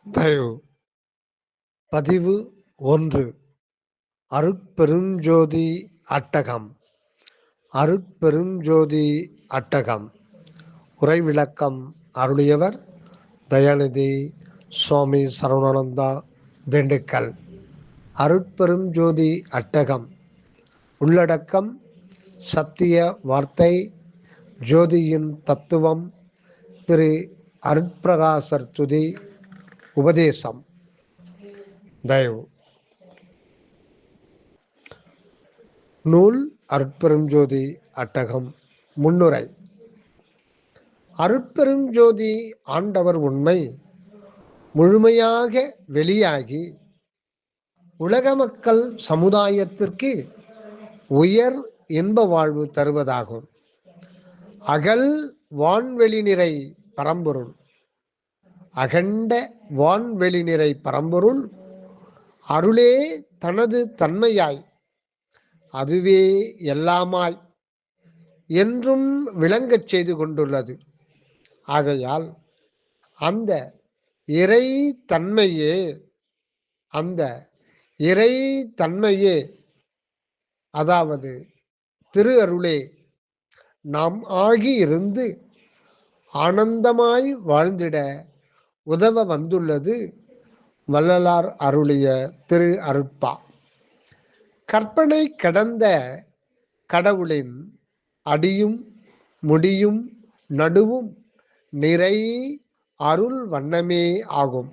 தயவு பதிவு 1. அருட்பெருஞ்சோதி அட்டகம். அருட்பெருஞ்சோதி அட்டகம் உரை விளக்கம் அருளியவர் தயாநிதி சுவாமி சரவணானந்தா, திண்டுக்கல். அருட்பெருஞ்சோதி அட்டகம் உள்ளடக்கம்: சத்திய வார்த்தை, ஜோதியின் தத்துவம், திரு அருட்பிரகாசர் துதி, உபதேசம். தயவு நூல் அருட்பெருஞ்சோதி அட்டகம். முன்னுரை. அருட்பெருஞ்சோதி ஆண்டவர் உண்மை முழுமையாக வெளியாகி உலக மக்கள் சமுதாயத்திற்கு உயர் இன்ப வாழ்வு தருவதாகும். அகல் வான்வெளி நிறை பரம்பொருள், அகண்ட வான்வெளி நிறை பரம்பொருள் அருளே தனது தன்மையாய், அதுவே எல்லாமாய் என்றும் விளங்கச் செய்து கொண்டுள்ளது. ஆகையால் அந்த இறை தன்மையே அதாவது திரு அருளே நாம் ஆகி இருந்து ஆனந்தமாய் வாழ்ந்திட உதவ வந்துள்ளது வள்ளலார் அருளிய திரு அருட்பா. கற்பனை கடந்த கடவுளின் அடியும் முடியும் நடுவும் நிறை அருள் வண்ணமே ஆகும்.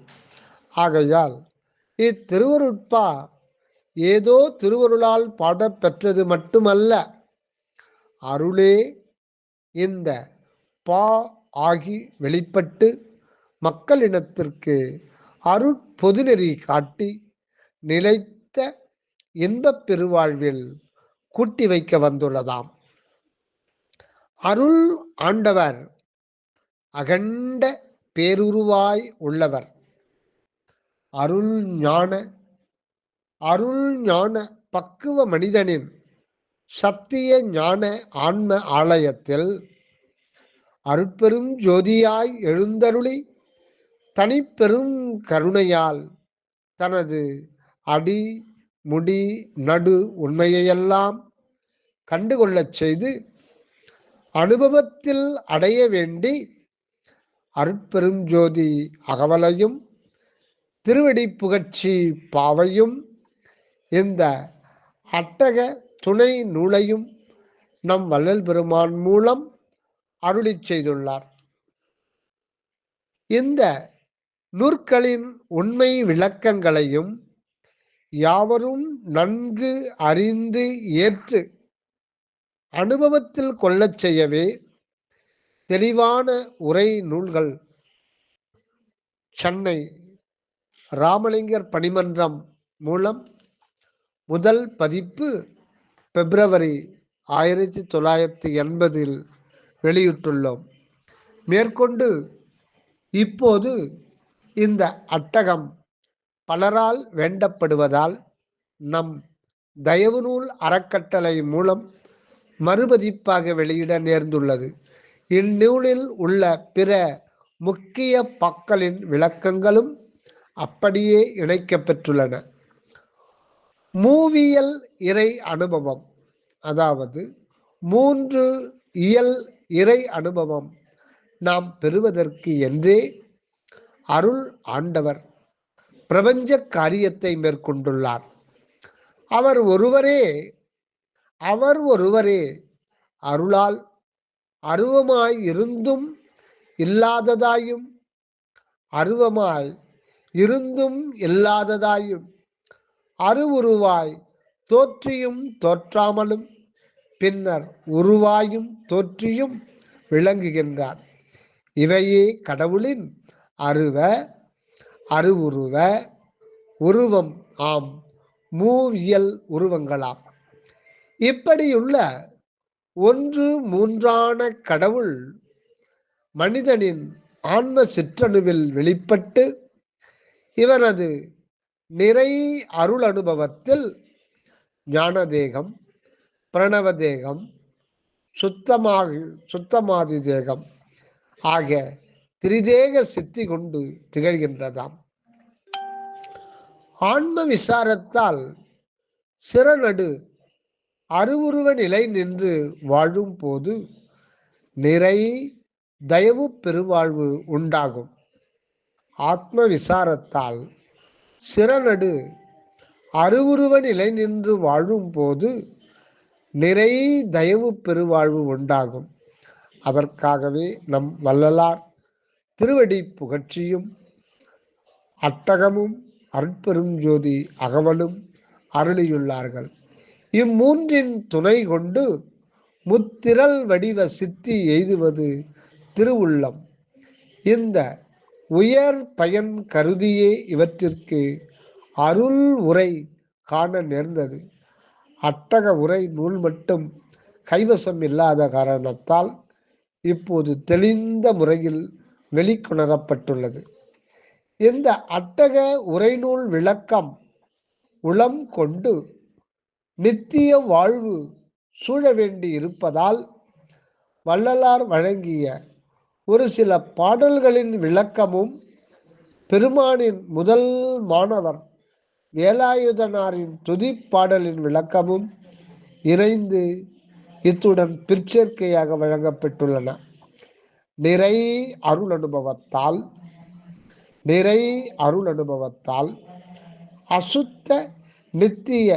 ஆகையால் இத்திருவருட்பா ஏதோ திருவருளால் பாடப்பெற்றது மட்டுமல்ல, அருளே இந்த பா ஆகி வெளிப்பட்டு மக்களினத்திற்கு அருட்பொதுநெறி காட்டி நிலைத்த இன்பப் பெருவாழ்வில் கூட்டி வைக்க வந்துள்ளதாம். அருள் ஆண்டவர் அகண்ட பேருருவாய் உள்ளவர். அருள் ஞான பக்குவ மனிதனின் சத்திய ஞான ஆன்ம ஆலயத்தில் அருட்பெரும் ஜோதியாய் எழுந்தருளி தனிப்பெரும் கருணையால் தனது அடி முடி நடு உண்மையெல்லாம் கண்டுகொள்ளச் செய்து அனுபவத்தில் அடைய வேண்டி அருட்பெரும் ஜோதி அகவலையும் திருவடி புகழ்ச்சி பாவையும் இந்த அட்டக துணை நூலையும் நம் வள்ளல் பெருமான் மூலம் அருளி செய்துள்ளார். இந்த நூற்களின் உண்மை விளக்கங்களையும் யாவரும் நன்கு அறிந்து ஏற்று அனுபவத்தில் கொள்ளச் செய்யவே தெளிவான உரை நூல்கள் சென்னை ராமலிங்கர் பணிமன்றம் மூலம் முதல் பதிப்பு பிப்ரவரி 1980 வெளியிட்டுள்ளோம். மேற்கொண்டு இப்போது இந்த அட்டகம் பலரால் வேண்டப்படுவதால் நம் தயவு நூல் அறக்கட்டளை மூலம் மறுபதிப்பாக வெளியிட நேர்ந்துள்ளது. இந்நூலில் உள்ள பிற முக்கிய பாக்களின் விளக்கங்களும் அப்படியே இணைக்கப்பெற்றுள்ளன. மூவியல் இறை அனுபவம், அதாவது 3 இயல் இறை அனுபவம் நாம் பெறுவதற்கு என்றே அருள் ஆண்டவர் பிரபஞ்ச காரியத்தை மேற்கொண்டுள்ளார். அவர் ஒருவரே அருளால் அருவமாய் இருந்தும் இல்லாததாயும் அருவுருவாய் தோற்றியும் தோற்றாமலும் பின்னர் உருவாயும் தோற்றியும் விளங்குகின்றார். இவையே கடவுளின் அருவுருவ உருவம் ஆம், மூவியல் உருவங்களாம். இப்படியுள்ள 1 கடவுள் மனிதனின் ஆன்ம சிற்றணுவில் வெளிப்பட்டு இவனது நிறை அருள் அனுபவத்தில் ஞான தேகம், பிரணவ தேகம், சுத்தமாதி தேகம் ஆக திரிதேக சித்தி கொண்டு திகழ்கின்றதாம். ஆன்ம விசாரத்தால் சிறநடு அருவுருவ நிலை நின்று வாழும் போது நிறை தயவு பெருவாழ்வு உண்டாகும். ஆத்ம விசாரத்தால் சிறநடு அருவுருவ நிலை நின்று வாழும் போது நிறை தயவு பெருவாழ்வு உண்டாகும். அதற்காகவே நம் வள்ளலார் திருவடி புகழ்ச்சியும் அட்டகமும் அருட்பெரும் ஜோதி அகவலும் அருளியுள்ளார்கள். இம்மூன்றின் துணை கொண்டு முத்திரள் வடிவ சித்தி எய்துவது திருவுள்ளம். இந்த உயர் பயன் கருதியே இவற்றிற்கு அருள் உரை காண நேர்ந்தது. அட்டக உரை நூல் மட்டும் கைவசம் இல்லாத காரணத்தால் இப்போது தெளிந்த முறையில் வெளிக்கொணரப்பட்டுள்ளது. இந்த அட்டக உரைநூல் விளக்கம் உளம் கொண்டு நித்திய வாழ்வு சூழ வேண்டி இருப்பதால் வள்ளலார் வழங்கிய ஒரு சில பாடல்களின் விளக்கமும் பெருமானின் முதல் மாணவர் வேலாயுதனாரின் துதிப்பாடலின் விளக்கமும் இணைந்து இத்துடன் பிற்சேர்க்கையாக வழங்கப்பட்டுள்ளன. நிறை அருள் அனுபவத்தால் அசுத்த நித்திய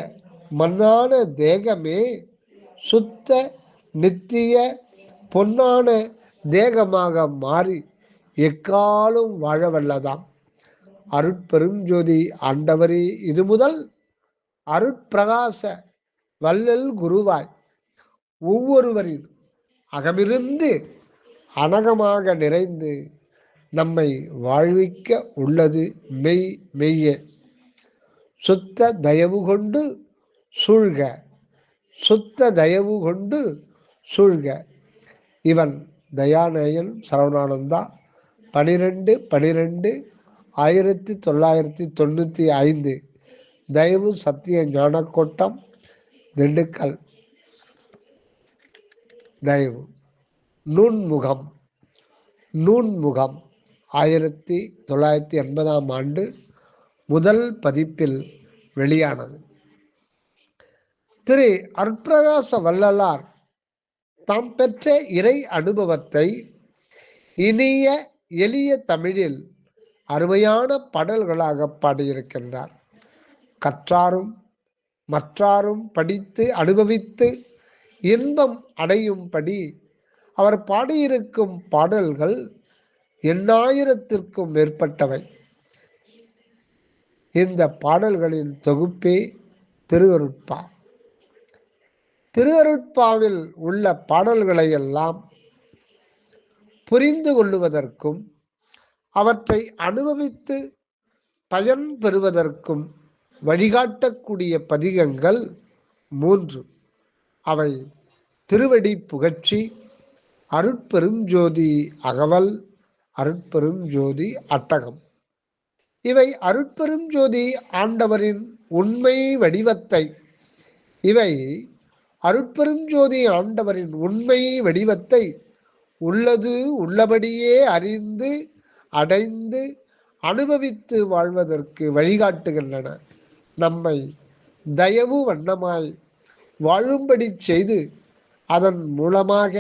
மண்ணான தேகமே சுத்த நித்திய பொன்னான தேகமாக மாறி எக்காலும் வாழ வல்லதாம். அருட்பெருஞ்சோதி ஆண்டவரே இது முதல் அருட்பிரகாச வள்ளல் குருவாய் ஒவ்வொருவரின் அகமிருந்து அனகமாக நிறைந்து நம்மை வாழ்விக்க உள்ளது மெய்யே. சுத்த தயவு கொண்டு சூழ்க, சுத்த தயவு கொண்டு சூழ்க. இவன் தயாநேயன் சரவணானந்தா 12/12/1995 தயவு சத்திய ஞானக்கோட்டம் திண்டுக்கல். தயவு நூன்முகம் 1980 முதல் பதிப்பில் வெளியானது. திரு அருட்பிரகாச வள்ளலார் தாம் பெற்ற இறை அனுபவத்தை இனிய எளிய தமிழில் அருமையான பாடல்களாக பாடியிருக்கின்றார். கற்றாரும் மற்றாரும் படித்து அனுபவித்து இன்பம் அடையும்படி அவர் பாடியிருக்கும் பாடல்கள் 8000த்திற்கும் மேற்பட்டவை. இந்த பாடல்களின் தொகுப்பே திருவருட்பா. திருவருட்பாவில் உள்ள பாடல்களை எல்லாம் புரிந்து கொள்ளுவதற்கும் அவற்றை அனுபவித்து பயன் பெறுவதற்கும் வழிகாட்டக்கூடிய பதிகங்கள் 3. அவை திருவடி புகழ்ச்சி, அருட்பெரும் ஜோதி அகவல், அருட்பெரும் ஜோதி அட்டகம். இவை அருட்பெரும் ஜோதி ஆண்டவரின் உண்மை வடிவத்தை உள்ளது உள்ளபடியே அறிந்து அடைந்து அனுபவித்து வாழ்வதற்கு வழிகாட்டுகின்றன. நம்மை தயவு வண்ணமாய் வாழும்படி செய்து அதன் மூலமாக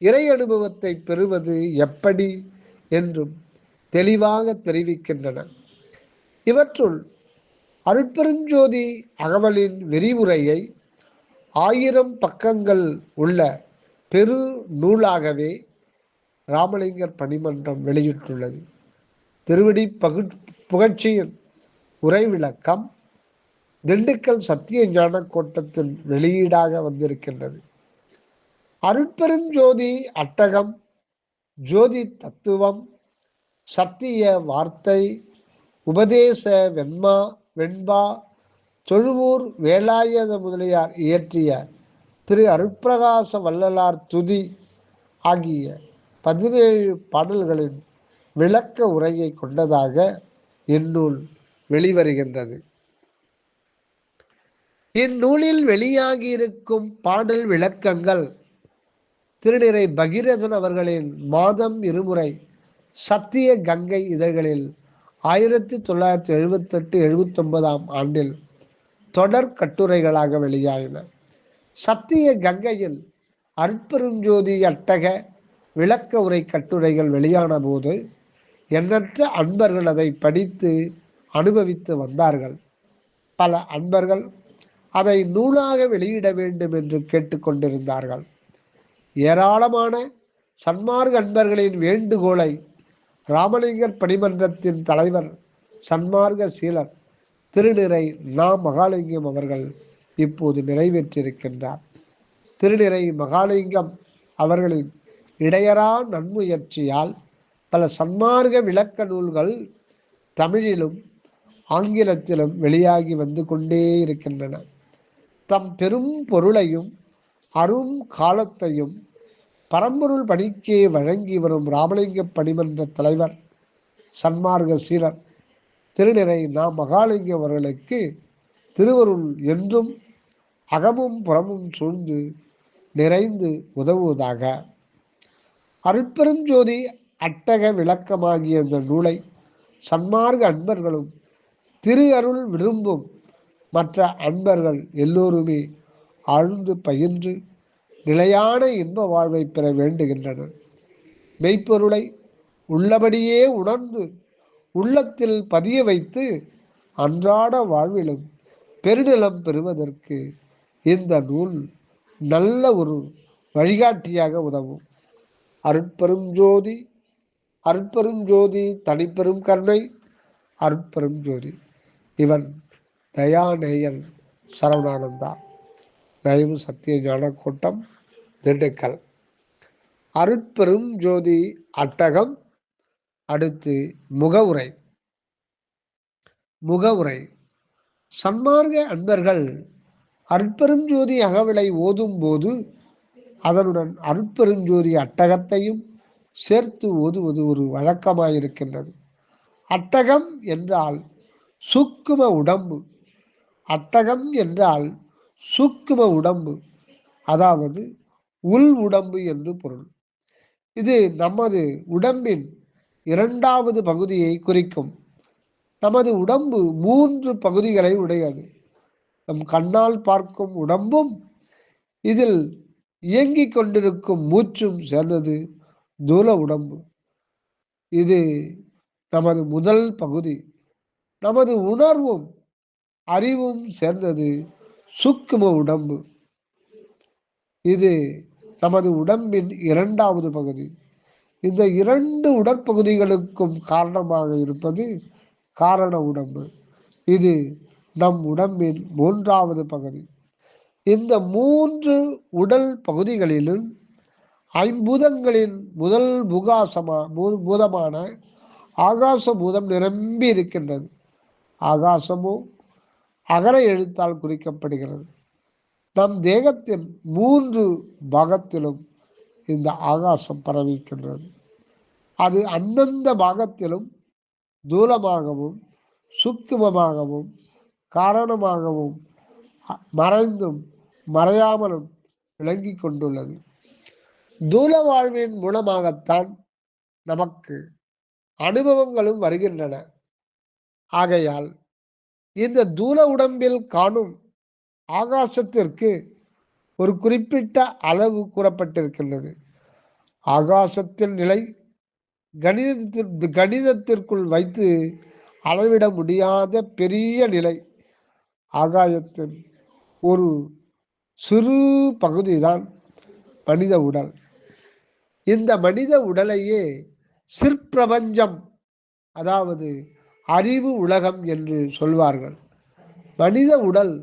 இறை அனுபவத்தை பெறுவது எப்படி என்றும் தெளிவாக தெரிவிக்கின்றன. இவற்றுள் அருட்பெருஞ்சோதி அகவலின் விரிவுரையை 1000 பக்கங்கள் உள்ள பெரு நூலாகவே ராமலிங்கர் பணிமன்றம் வெளியிட்டுள்ளது. திருவடி புகழ்ச்சியின் உரை விளக்கம் திண்டுக்கல் சத்திய ஞான கோட்டத்தின் வெளியீடாக வந்திருக்கின்றது. அருட்பெரும் ஜோதி அட்டகம், ஜோதி தத்துவம், சத்திய வார்த்தை, உபதேச வெண்பா தொழுவூர் வேலாயுத முதலியார் இயற்றிய திரு அருட்பிரகாச வள்ளலார் துதி ஆகிய 17 பாடல்களின் விளக்க உரையை கொண்டதாக இந்நூல் வெளிவருகின்றது. இந்நூலில் வெளியாகியிருக்கும் பாடல் விளக்கங்கள் திருநிறை பகீரதன் அவர்களின் மாதம் 2 முறை சத்திய கங்கை இதழ்களில் 1978-79 ஆண்டில் தொடர் கட்டுரைகளாக வெளியாயின. சத்திய கங்கையில் அருட்பெருஞ்சோதி அட்டக விளக்க உரை கட்டுரைகள் வெளியான போது எண்ணற்ற அன்பர்கள் அதை படித்து அனுபவித்து வந்தார்கள். பல அன்பர்கள் அதை நூலாக வெளியிட வேண்டும் என்று கேட்டுக்கொண்டிருந்தார்கள். ஏராளமான சன்மார்க்க அன்பர்களின் வேண்டுகோளை ராமலிங்கர் பணிமன்றத்தின் தலைவர் சன்மார்க்க சீலர் திருநிறை நா. மகாலிங்கம் அவர்கள் இப்போது நிறைவேற்றியிருக்கின்றார். திருநிறை மகாலிங்கம் அவர்களின் இடையறா நன்முயற்சியால் பல சன்மார்க்க விளக்க நூல்கள் தமிழிலும் ஆங்கிலத்திலும் வெளியாகி வந்து கொண்டே இருக்கின்றன. தம் பெரும் பொருளையும் அரும் காலத்தையும் பரம்பொருள் பணிக்கே வழங்கி வரும் ராமலிங்க பணிமன்ற தலைவர் சன்மார்க்க சீலர் திருநிறை நா. மகாலிங்கம் அவர்களுக்கு திருவருள் என்றும் அகமும் புறமும் சூழ்ந்து நிறைந்து உதவுவதாக. அருட்பெருஞ்சோதி அட்டக விளக்கமாகிய இந்த நூலை சன்மார்க்க அன்பர்களும் திரு அருள் விரும்பும் மற்ற அன்பர்கள் எல்லோருமே ஆழ்ந்து பயின்று நிலையான இன்ப வாழ்வை பெற வேண்டுகின்றனர். மெய்ப்பொருளை உள்ளபடியே உணர்ந்து உள்ளத்தில் பதிய வைத்து அன்றாட வாழ்விலும் பெருநிலம் பெறுவதற்கு இந்த நூல் நல்ல ஒரு வழிகாட்டியாக உதவும். அருட்பெருஞ்சோதி அருட்பெருஞ்சோதி தனிப்பெரும் கருணை அருட்பெருஞ்சோதி. இவன் தயாநேயன் சரவணானந்தா, தயவு சத்திய ஞான கூட்டம், திண்டுக்கல். அருட்பெரும் ஜோதி அட்டகம். அடுத்து முகவுரை. முகவுரை. சன்மார்க்க அன்பர்கள் அருட்பெருஞ்சோதி அகவிலை ஓதும் போது அதனுடன் அருட்பெருஞ்சோதி அட்டகத்தையும் சேர்த்து ஓதுவது ஒரு வழக்கமாயிருக்கின்றது. அட்டகம் என்றால் சூக்கும உடம்பு. அட்டகம் என்றால் சூக்கும உடம்பு, அதாவது உள் உடம்பு என்று பொருள். இது நமது உடம்பின் இரண்டாவது பகுதியை குறிக்கும். நமது உடம்பு 3 பகுதிகளை உடையது. நம் கண்ணால் பார்க்கும் உடம்பும் இதில் இயங்கிக் கொண்டிருக்கும் மூச்சும் சேர்ந்தது தூல உடம்பு. இது நமது முதல் பகுதி. நமது உணர்வும் அறிவும் சேர்ந்தது சூக்கும உடம்பு. இது நமது உடம்பின் இரண்டாவது பகுதி. இந்த 2 உடற்பகுதிகளுக்கும் காரணமாக இருப்பது காரண உடம்பு. இது நம் உடம்பின் 3வது பகுதி. இந்த 3 உடல் பகுதிகளிலும் ஐம்பூதங்களின் முதல் பூதமான ஆகாச பூதம் நிரம்பி இருக்கின்றது. ஆகாசமோ அகர எழுத்தால் குறிக்கப்படுகிறது. நம் தேகத்தின் 3 பாகத்திலும் இந்த ஆகாசம் பரவிக்கின்றது. அது அந்தந்த பாகத்திலும் தூலமாகவும் சூக்குமமாகவும் காரணமாகவும் மறைந்தும் மறையாமலும் விளங்கி கொண்டுள்ளது. தூல வாழ்வின் மூலமாகத்தான் நமக்கு அனுபவங்களும் வருகின்றன. ஆகையால் இந்த தூல உடம்பில் காணும் ஆகாசத்திற்கு ஒரு குறிப்பிட்ட அளவு கூறப்பட்டிருக்கின்றது. ஆகாசத்தின் நிலை கணிதத்திற்குள் வைத்து அளவிட முடியாத பெரிய நிலை. ஆகாயத்தின் ஒரு சிறு பகுதிதான் மனித உடல். இந்த மனித உடலையே சிற்பிரபஞ்சம், அதாவது அறிவு உலகம் என்று சொல்வார்கள். மனித உடல்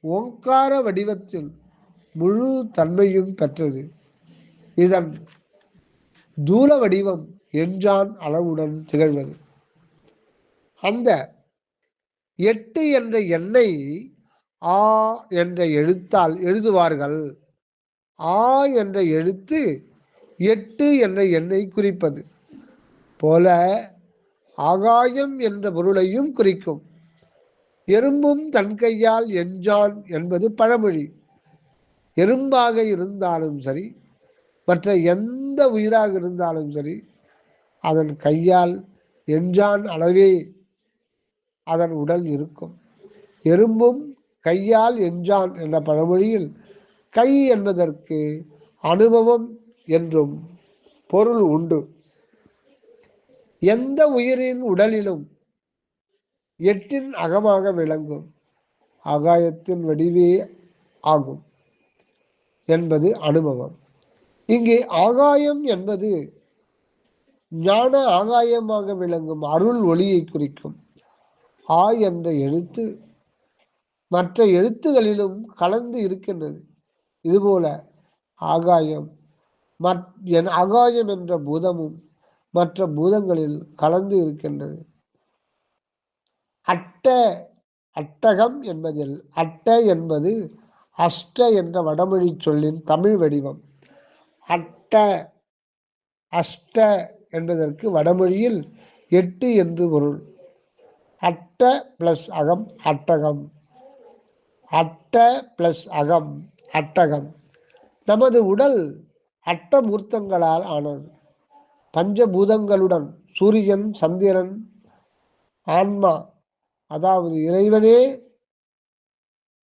ஓங்கார வடிவத்தில் முழு தன்மையும் பெற்றது. இதன் தூல வடிவம் எஞ்சான் அளவுடன் திகழ்வது. அந்த 8 என்ற எண்ணை ஆ என்ற எழுத்தால் எழுதுவார்கள். ஆ என்ற எழுத்து 8 என்ற எண்ணை குறிப்பது போல ஆகாயம் என்ற பொருளையும் குறிக்கும். எறும்பும் தன் கையால் எஞ்சான் என்பது பழமொழி. எறும்பாக இருந்தாலும் சரி, மற்ற எந்த உயிராக இருந்தாலும் சரி, அதன் கையால் எஞ்சான் அளவே அதன் உடல் இருக்கும். எறும்பும் கையால் எஞ்சான் என்ற பழமொழியில் கை என்பதற்கு அனுபவம் என்றும் பொருள் உண்டு. எந்த உயிரின் உடலிலும் எட்டின் அகமாக விளங்கும் ஆகாயத்தின் வடிவே ஆகும் என்பது அனுபவம். இங்கே ஆகாயம் என்பது ஞான ஆகாயமாக விளங்கும் அருள் ஒளியை குறிக்கும். ஆ என்ற எழுத்து மற்ற எழுத்துகளிலும் கலந்து இருக்கின்றது. இதுபோல ஆகாயம் ஆகாயம் என்ற பூதமும் மற்ற பூதங்களில் கலந்து இருக்கின்றது. அட்டகம் என்பதில் அட்ட என்பது அஷ்ட என்ற வடமொழி சொல்லின் தமிழ் வடிவம். அஷ்ட என்பதற்கு வடமொழியில் 8 என்று பொருள். அட்ட பிளஸ் அகம் அட்டகம், அட்ட பிளஸ் அகம் அட்டகம். நமது உடல் அட்டமூர்த்தங்களால் ஆனது. பஞ்சபூதங்களுடன் சூரியன், சந்திரன், ஆன்மா, அதாவது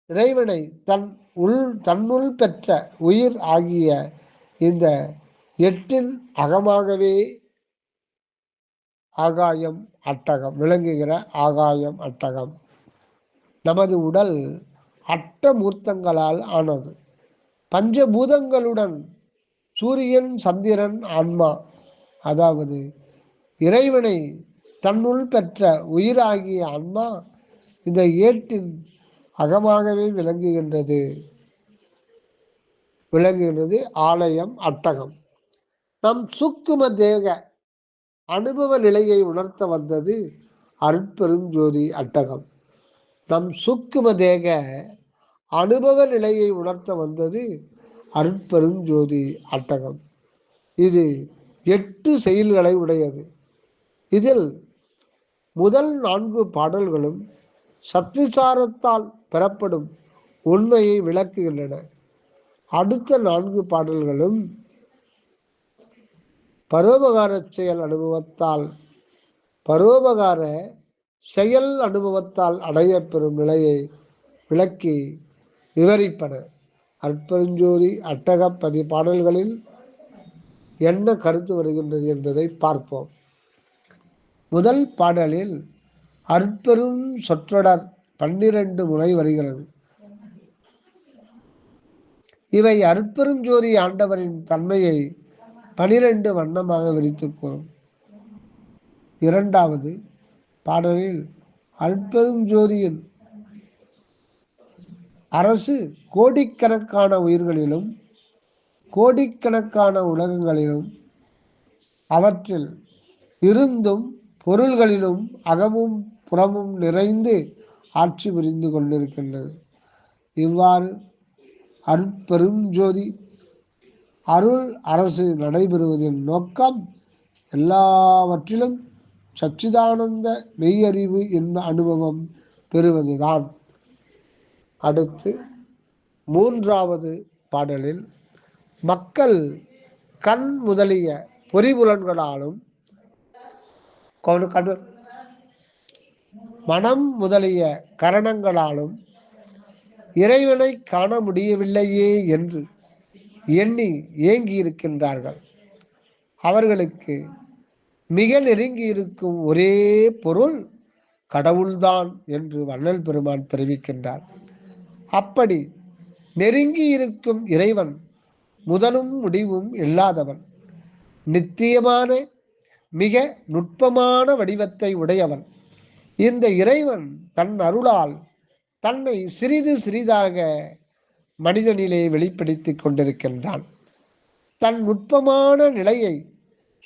இறைவனை தன்னுள் பெற்ற உயிர் ஆகிய இந்த 8 அகமாகவே ஆகாயம் அட்டகம் விளங்குகிற ஆகாயம் அட்டகம். நமது உடல் அட்டமூர்த்தங்களால் ஆனது. பஞ்சபூதங்களுடன் சூரியன், சந்திரன், ஆன்மா, அதாவது இறைவனை தன்னுள் பெற்ற உயிராகிய ஆன்மா இந்த 8 அகமாகவே விளங்குகின்றது ஆலயம் அட்டகம். நம் சூக்கும தேக அனுபவ நிலையை உணர்த்த வந்தது அருட்பெருஞ்சோதி அட்டகம். நம் சூக்கும தேக அனுபவ நிலையை உணர்த்த வந்தது அருட்பெருஞ்சோதி அட்டகம். இது 8 செயல்களை உடையது. இதில் முதல் 4 பாடல்களும் சத்விசாரத்தால் பெறப்படும் உண்மையை விளக்குகின்றன. அடுத்த 4 பாடல்களும் பரோபகார செயல் அனுபவத்தால் அடையப்பெறும் நிலையை விளக்கி விவரிப்பன. அருட்பெருஞ்சோதி அட்டக 10 பாடல்களில் என்ன கருத்து வருகின்றது என்பதை பார்ப்போம். முதல் பாடலில் அருட்பெரும் சொற்றொடர் 12 முறை வருகிறது. இவை அருட்பெருஞ்சோதி ஆண்டவரின் தன்மையை 12 வண்ணமாக விரித்து கூறும். இரண்டாவது பாடலில் அருட்பெருஞ்சோதியின் அரசு கோடிக்கணக்கான உயிர்களிலும் கோடிக்கணக்கான உலகங்களிலும் அவற்றில் இருந்தும் பொருள்களிலும் அகமும் புறமும் நிறைந்து ஆட்சி புரிந்து கொண்டிருக்கின்றது. இவ்வாறு அருட்பெருஞ்சோதி அருள் அரசு நடைபெறுவதின் நோக்கம் எல்லாவற்றிலும் சச்சிதானந்த மெய்யறிவு என்ப அனுபவம் பெறுவதுதான். அடுத்து 3வது பாடலில் மக்கள் கண் முதலிய பொறிபுலன்களாலும் மனம் முதலிய கரணங்களாலும் இறைவனை காண முடியவில்லையே என்று எண்ணி ஏங்கியிருக்கின்றார்கள். அவர்களுக்கு மிக நெருங்கி இருக்கும் ஒரே பொருள் கடவுள்தான் என்று வள்ளல் பெருமான் தெரிவிக்கின்றார். அப்படி நெருங்கி இருக்கும் இறைவன் முதலும் முடிவும் இல்லாதவன், நித்தியமான மிக நுட்பமான வடிவத்தை உடையவன். இந்த இறைவன் தன் அருளால் தன்னை சிறிது சிறிதாக மனிதனிலே வெளிப்படுத்திக் கொண்டிருக்கின்றான். தன் நுட்பமான நிலையை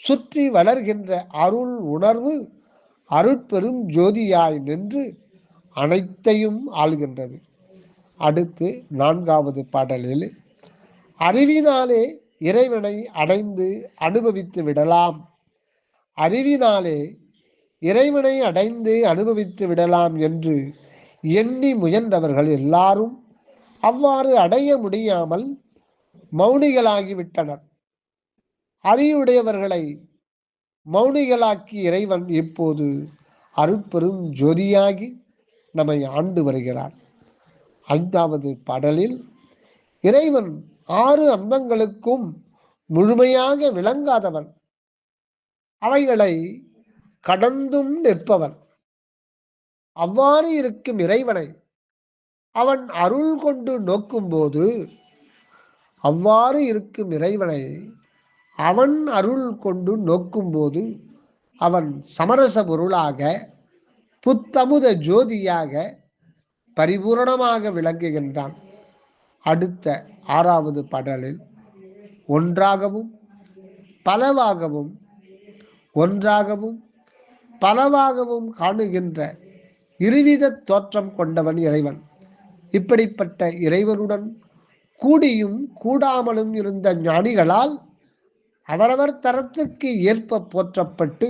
சுற்றி வளர்கின்ற அருள் உணர்வு அருட்பெரும் ஜோதியாய் நின்று அனைத்தையும் ஆள்கின்றது. அடுத்து 4வது பாடலில் அறிவினாலே இறைவனை அடைந்து அனுபவித்து விடலாம், அறிவினாலே இறைவனை அடைந்து அனுபவித்து விடலாம் என்று எண்ணி முயன்றவர்கள் எல்லாரும் அவ்வாறு அடைய முடியாமல் மௌனிகளாகிவிட்டனர். அறிவுடையவர்களை மௌனிகளாக்கி இறைவன் இப்போது அருட்பெரும் ஜோதியாகி நம்மை ஆண்டு வருகிறார். 5வது பாடலில் இறைவன் 6 அந்தங்களுக்கும் முழுமையாக விளங்காதவன், அவைகளை கடந்தும் நிற்பவன். அவ்வாறு இருக்கும் இறைவனை அவன் அருள் கொண்டு நோக்கும்போது அவன் சமரச பொருளாக, புத்தமுத ஜோதியாக, பரிபூரணமாக விளங்குகின்றான். அடுத்த 6வது பாடலில் ஒன்றாகவும் பலவாகவும் காணுகின்ற இருவித தோற்றம் கொண்டவன் இறைவன். இப்படிப்பட்ட இறைவனுடன் கூடியும் கூடாமலும் இருந்த ஞானிகளால் அவரவர் தரத்துக்கு ஏற்ப போற்றப்பட்டு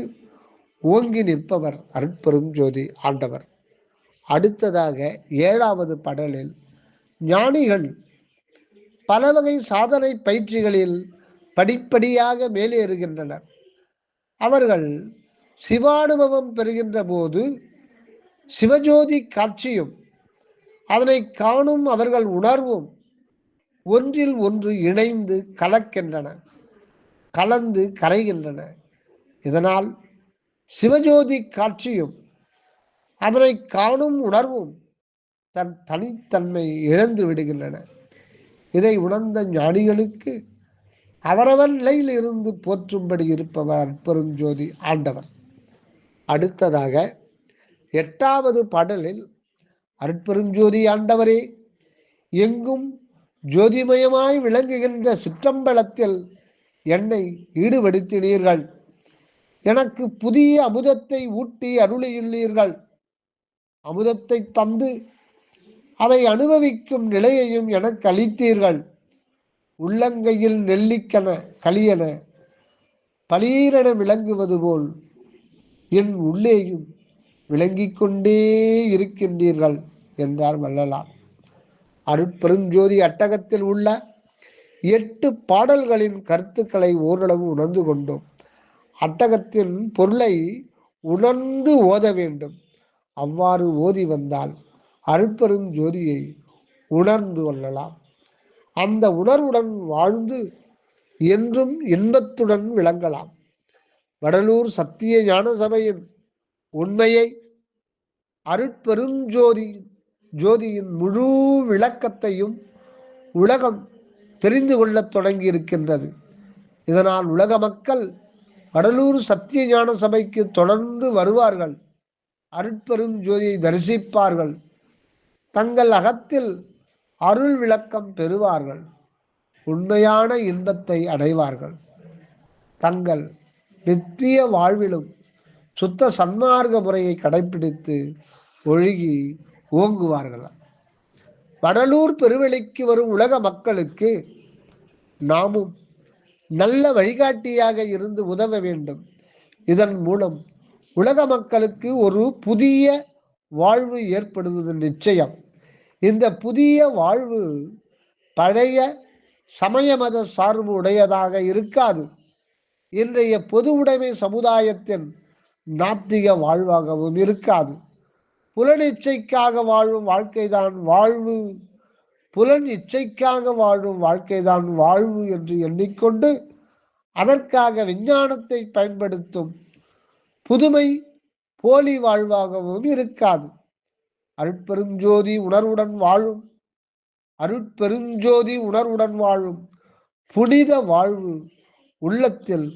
ஓங்கி நிற்பவர் அருட்பெரும் ஜோதி ஆண்டவர். அடுத்ததாக 7வது பாடலில் ஞானிகள் பல வகை சாதனை பயிற்சிகளில் படிப்படியாக மேலேறுகின்றனர். அவர்கள் சிவானுபவம் பெறுகின்ற போது சிவஜோதி காட்சியும் அதனை காணும் அவர்கள் உணர்வும் ஒன்றில் ஒன்று இணைந்து கலந்து கரைகின்றன. இதனால் சிவஜோதி காட்சியும் அதனை காணும் உணர்வும் தன் தனித்தன்மை இழந்து விடுகின்றன. இதை உணர்ந்த ஞானிகளுக்கு அவரவர் நிலையில் இருந்து போற்றும்படி இருப்பவர் அருட்பெரும் ஜோதி ஆண்டவர். அடுத்ததாக 8வது பாடலில் அருட்பெரும் ஜோதி ஆண்டவரே, எங்கும் ஜோதிமயமாய் விளங்குகின்ற சிற்றம்பலத்தில் என்னை ஈடுபடுத்தினீர்கள். எனக்கு புதிய அமுதத்தை ஊட்டி அருளியுள்ளீர்கள். அமுதத்தை தந்து அதை அனுபவிக்கும் நிலையையும் எனக்கு அளித்தீர்கள். உள்ளங்கையில் நெல்லிக்கன களியன பளீரென விளங்குவது போல் என் உள்ளேயும் விளங்கிக் கொண்டே இருக்கின்றீர்கள் என்றார் வள்ளலார். அருட்பெருஞ்சோதி அட்டகத்தில் உள்ள 8 பாடல்களின் கருத்துக்களை ஓரளவு உணர்ந்து கொண்டோம். அட்டகத்தின் பொருளை உணர்ந்து ஓத வேண்டும். அவ்வாறு ஓதி வந்தால் அருட்பெரும் ஜோதியை உணர்ந்து கொள்ளலாம். அந்த உணர்வுடன் வாழ்ந்து என்றும் இன்பத்துடன் விளங்கலாம். வடலூர் சத்திய ஞான சபையின் உண்மையை அருட்பெருஞ்சோதியின் முழு விளக்கத்தையும் உலகம் தெரிந்து கொள்ள தொடங்கி இருக்கின்றது. இதனால் உலக மக்கள் வடலூர் சத்திய ஞான சபைக்கு தொடர்ந்து வருவார்கள். அருட்பெரும் ஜோதியை தரிசிப்பார்கள். தங்கள் அகத்தில் அருள் விளக்கம் பெறுவார்கள். உண்மையான இன்பத்தை அடைவார்கள். தங்கள் நித்திய வாழ்விலும் சுத்த சன்மார்க்க முறையை கடைபிடித்து ஒழுகி ஓங்குவார்கள். வடலூர் பெருவெளிக்கு வரும் உலக மக்களுக்கு நாமும் நல்ல வழிகாட்டியாக இருந்து உதவ வேண்டும். இதன் மூலம் உலக மக்களுக்கு ஒரு புதிய வாழ்வு ஏற்படுவது நிச்சயம். இந்த புதிய வாழ்வு பழைய சமய மத சார்பு உடையதாக இருக்காது. இன்றைய பொது உடைமை சமுதாயத்தின் நாத்திக வாழ்வாகவும் இருக்காது. புலன் இச்சைக்காக வாழும் வாழ்க்கைதான் வாழ்வு என்று எண்ணிக்கொண்டு அதற்காக விஞ்ஞானத்தை பயன்படுத்தும் புதுமை போலி வாழ்வாகவும் இருக்காது. அருட்பெருஞ்சோதி உணர்வுடன் வாழும் புனித வாழ்வு உள்ளத்தில்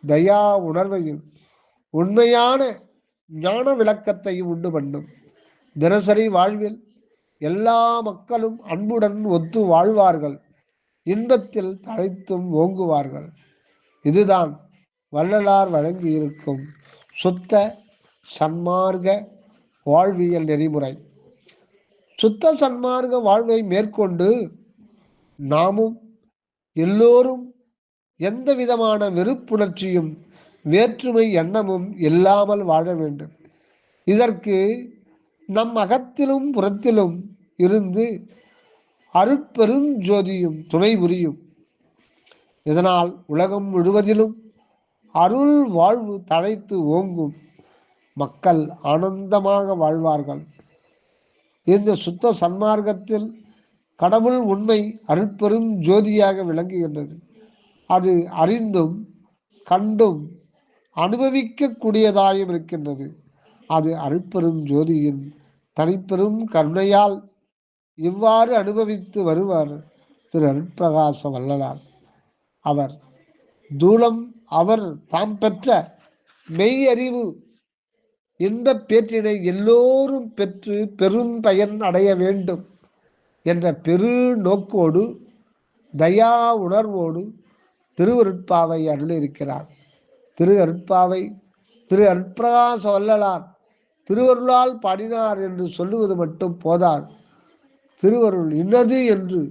தயா உணர்வையும் உண்மையான ஞான விளக்கத்தையும் உண்டு பண்ணும். தினசரி வாழ்வில் எல்லா மக்களும் அன்புடன் ஒத்து வாழ்வார்கள். இன்பத்தில் தழைத்தும் ஓங்குவார்கள். இதுதான் வள்ளலார் வழங்கியிருக்கும் சுத்த சன்மார்க்க வாழ்வியல் நெறிமுறை. சுத்த சன்மார்க்க வாழ்வை மேற்கொண்டு நாமும் எல்லோரும் எந்த விதமான வெறுப்புணர்ச்சியும் வேற்றுமை எண்ணமும் இல்லாமல் வாழ வேண்டும். இதற்கு நம் அகத்திலும் புறத்திலும் இருந்து அருட்பெருஞ்சோதியும் துணை புரியும். இதனால் உலகம் முழுவதிலும் அருள் வாழ்வு தழைத்து ஓங்கும். மக்கள் ஆனந்தமாக வாழ்வார்கள். இந்த சுத்த சன்மார்க்கத்தில் கடவுள் உண்மை அருட்பெரும் ஜோதியாக விளங்குகின்றது. அது அறிந்தும் கண்டும் அனுபவிக்க கூடியதாயும் இருக்கின்றது. அது அருட்பெரும் ஜோதியின் தனிப்பெரும் கருணையால் இவ்வாறு அனுபவித்து வருவார் திரு அருட்பிரகாச வள்ளலார். அவர் தூலம் அவர் தாம் பெற்ற மெய் அறிவு இன்பப் பேற்றினை எல்லோரும் பெற்று பெரும் பயன் அடைய வேண்டும் என்ற பெரு நோக்கோடு தயா உணர்வோடு திருவருட்பாவை அருளியிருக்கிறார். திரு அருட்பாவை திரு அருட்பிரகாச வள்ளலார் திருவருளால் பாடினார் என்று சொல்லுவது மட்டும் போதாது. திருவருள் இன்னது என்று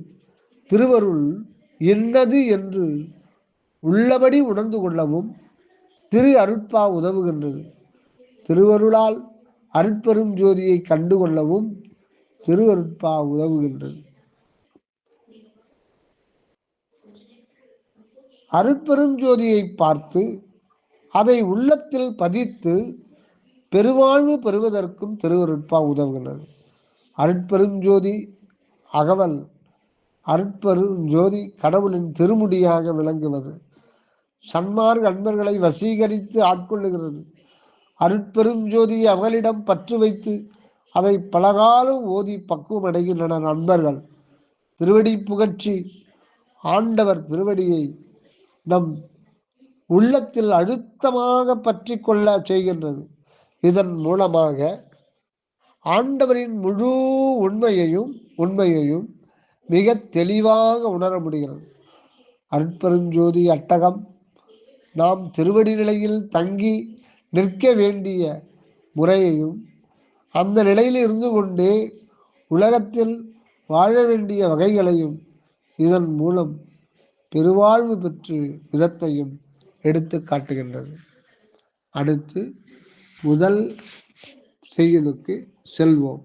திருவருள் என்னது என்று உள்ளபடி உணர்ந்து கொள்ளவும் திரு அருட்பா உதவுகின்றது. திருவருளால் அருட்பெரும் ஜோதியை கண்டுகொள்ளவும் திருவருட்பா உதவுகின்றது. அருட்பெரும் ஜோதியை பார்த்து அதை உள்ளத்தில் பதித்து பெருவாழ்வு பெறுவதற்கும் திருவருட்பா உதவுகின்றது. அருட்பெரும் ஜோதி அகவல் அருட்பெரும் ஜோதி கடவுளின் திருமுடியாக விளங்குவது. சன்மார்க்க அன்பர்களை வசீகரித்து ஆட்கொள்ளுகிறது. அருட்பெரும் ஜோதி அவர்களிடம் பற்று வைத்து அதை பலகாலம் ஓதி பக்குவம் அடைகின்றனர் அன்பர்கள். திருவடி புகழ்ச்சி ஆண்டவர் திருவடியை நம் உள்ளத்தில் அழுத்தமாக பற்றி கொள்ள செய்கின்றது. இதன் மூலமாக ஆண்டவரின் முழு உண்மையையும் மிக தெளிவாக உணர முடிகிறது. அருட்பெருஞ்சோதி அட்டகம் நாம் திருவடி நிலையில் தங்கி நிற்க வேண்டிய முறையையும் அந்த நிலையில் இருந்து கொண்டே உலகத்தில் வாழ வேண்டிய வகைகளையும் இதன் மூலம் பெருவாழ்வு பெற்று விதத்தையும் எடுத்து காட்டுகின்றது. அடுத்து முதல் செய்யுளுக்கு செல்வோம்.